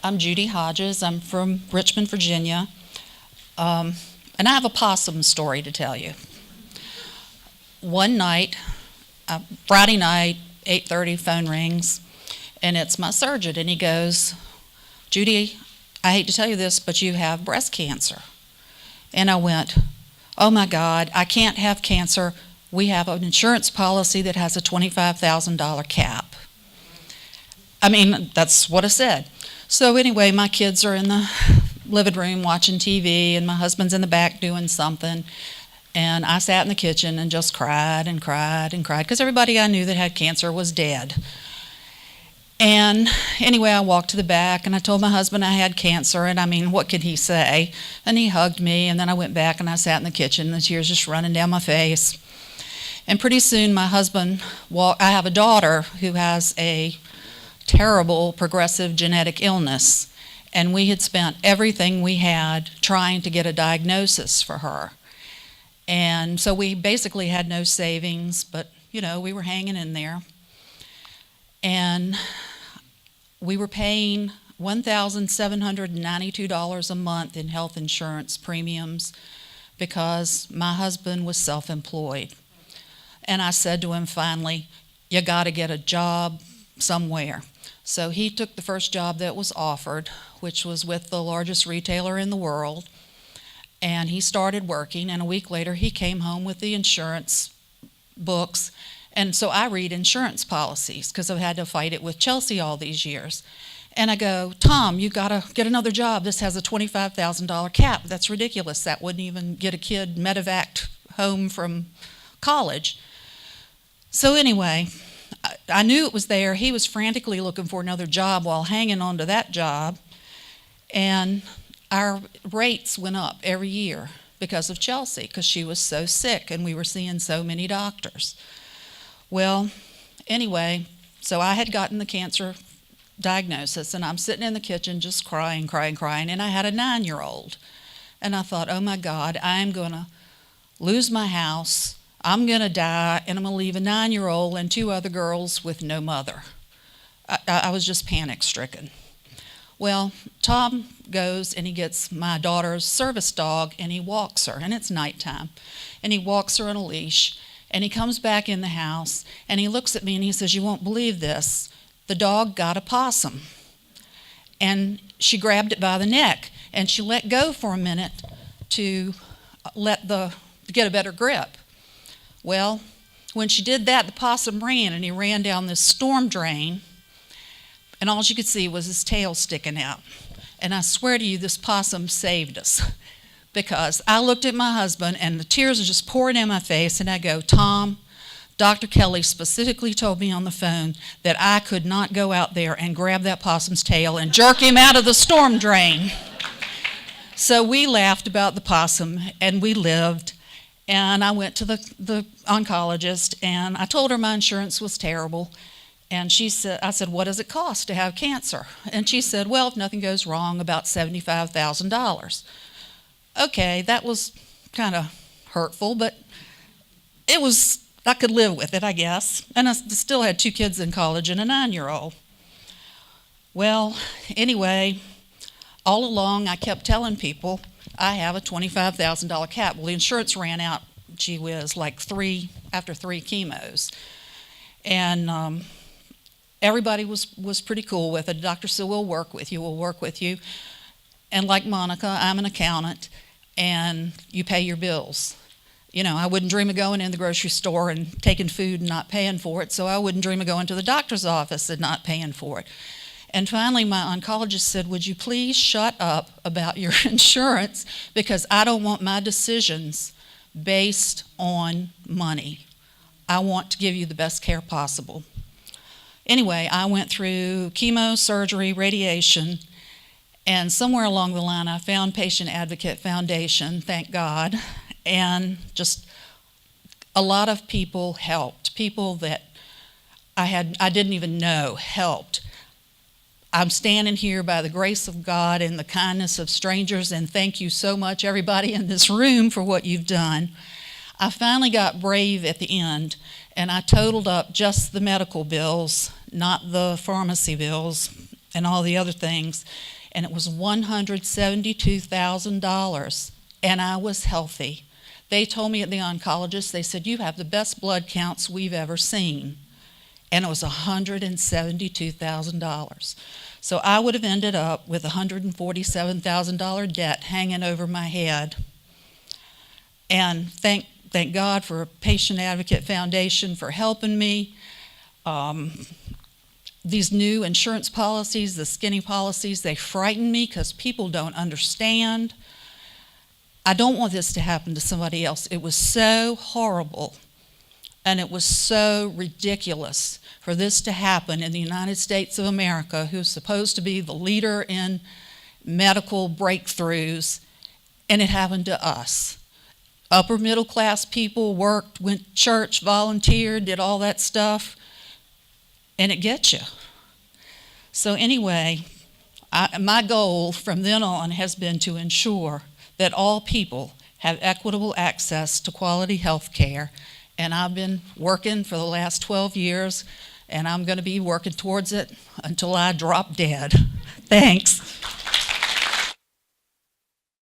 I'm Judy Hodges. I'm from Richmond, Virginia. And I have a possum story to tell you. One night, Friday night, 8:30, phone rings, and it's my surgeon, and he goes, "Judy, I hate to tell you this, but you have breast cancer." And I went, "Oh my God, I can't have cancer. We have an insurance policy that has a $25,000 cap." I mean, that's what I said. So anyway, my kids are in the living room watching TV, and my husband's in the back doing something. And I sat in the kitchen and just cried and cried and cried because everybody I knew that had cancer was dead. And anyway, I walked to the back and I told my husband I had cancer, and I mean, what could he say? And he hugged me, and then I went back and I sat in the kitchen, and the tears just running down my face. And pretty soon my husband I have a daughter who has a terrible progressive genetic illness, and we had spent everything we had trying to get a diagnosis for her. And so we basically had no savings, but we were hanging in there. And we were paying $1,792 a month in health insurance premiums because my husband was self-employed. And I said to him finally, "You got to get a job somewhere." So he took the first job that was offered, which was with the largest retailer in the world, and he started working, and a week later he came home with the insurance books. And so I read insurance policies because I've had to fight it with Chelsea all these years. And I go, "Tom, you got to get another job. This has a $25,000 cap. That's ridiculous. That wouldn't even get a kid medevaced home from college." So anyway, I knew it was there. He was frantically looking for another job while hanging on to that job. And our rates went up every year because of Chelsea, because she was so sick and we were seeing so many doctors. Well, anyway, so I had gotten the cancer diagnosis, and I'm sitting in the kitchen just crying, and I had a 9-year-old. And I thought, oh my God, I'm going to lose my house. I'm going to die, and I'm going to leave a 9-year-old and 2 other girls with no mother. I was just panic-stricken. Well, Tom goes and he gets my daughter's service dog, and he walks her, and it's nighttime, and he walks her on a leash, and he comes back in the house, and he looks at me and he says, "You won't believe this. The dog got a possum." And she grabbed it by the neck, and she let go for a minute to get a better grip. Well, when she did that, the possum ran, and he ran down this storm drain, and all she could see was his tail sticking out. And I swear to you, this possum saved us, because I looked at my husband, and the tears are just pouring down my face, and I go, "Tom, Dr. Kelly specifically told me on the phone that I could not go out there and grab that possum's tail and jerk him out of the storm drain." So we laughed about the possum, and we lived. And I went to the oncologist, and I told her my insurance was terrible. And I said, "What does it cost to have cancer?" And she said, "Well, if nothing goes wrong, about $75,000. Okay, that was kind of hurtful, but I could live with it, I guess. And I still had 2 kids in college and a 9-year-old. Well, anyway, all along I kept telling people I have a $25,000 cap. Well, the insurance ran out, gee whiz, after 3 chemos. And everybody was pretty cool with it. The doctor said, we'll work with you. And like Monica, I'm an accountant, and you pay your bills. I wouldn't dream of going in the grocery store and taking food and not paying for it, so I wouldn't dream of going to the doctor's office and not paying for it. And finally, my oncologist said, "Would you please shut up about your insurance, because I don't want my decisions based on money. I want to give you the best care possible." Anyway, I went through chemo, surgery, radiation, and somewhere along the line I found Patient Advocate Foundation, thank God, and just a lot of people helped. People that I didn't even know helped. I'm standing here by the grace of God and the kindness of strangers, and thank you so much, everybody in this room, for what you've done. I finally got brave at the end, and I totaled up just the medical bills, not the pharmacy bills, and all the other things, and it was $172,000, and I was healthy. They told me at the oncologist, they said, "You have the best blood counts we've ever seen." And it was $172,000. So I would have ended up with $147,000 debt hanging over my head. And thank God for Patient Advocate Foundation for helping me. These new insurance policies, the skinny policies, they frighten me because people don't understand. I don't want this to happen to somebody else. It was so horrible, and it was so ridiculous for this to happen in the United States of America, who's supposed to be the leader in medical breakthroughs, and it happened to us. Upper middle class people worked, went to church, volunteered, did all that stuff, and it gets you. So anyway, my goal from then on has been to ensure that all people have equitable access to quality health care, and I've been working for the last 12 years, and I'm going to be working towards it until I drop dead. Thanks.